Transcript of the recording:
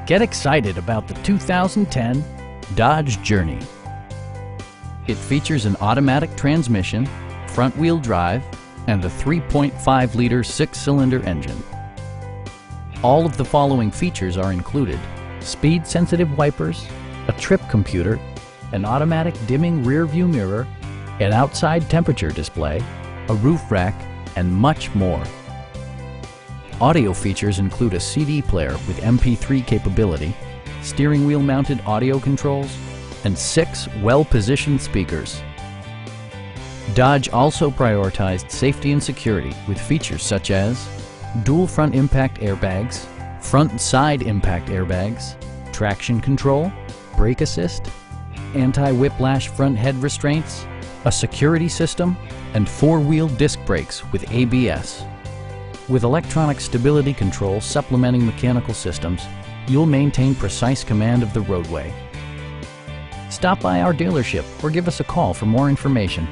Get excited about the 2010 Dodge Journey. It features an automatic transmission, front-wheel drive, and a 3.5-liter six-cylinder engine. All of the following features are included: speed-sensitive wipers, a trip computer, an automatic dimming rear-view mirror, an outside temperature display, a roof rack, and much more. Audio features include a CD player with MP3 capability, steering wheel mounted audio controls, and 6 well-positioned speakers. Dodge also prioritized safety and security with features such as dual front impact airbags, front and side impact airbags, traction control, brake assist, anti-whiplash front head restraints, a security system, and 4-wheel disc brakes with ABS. With electronic stability control supplementing mechanical systems, you'll maintain precise command of the roadway. Stop by our dealership or give us a call for more information.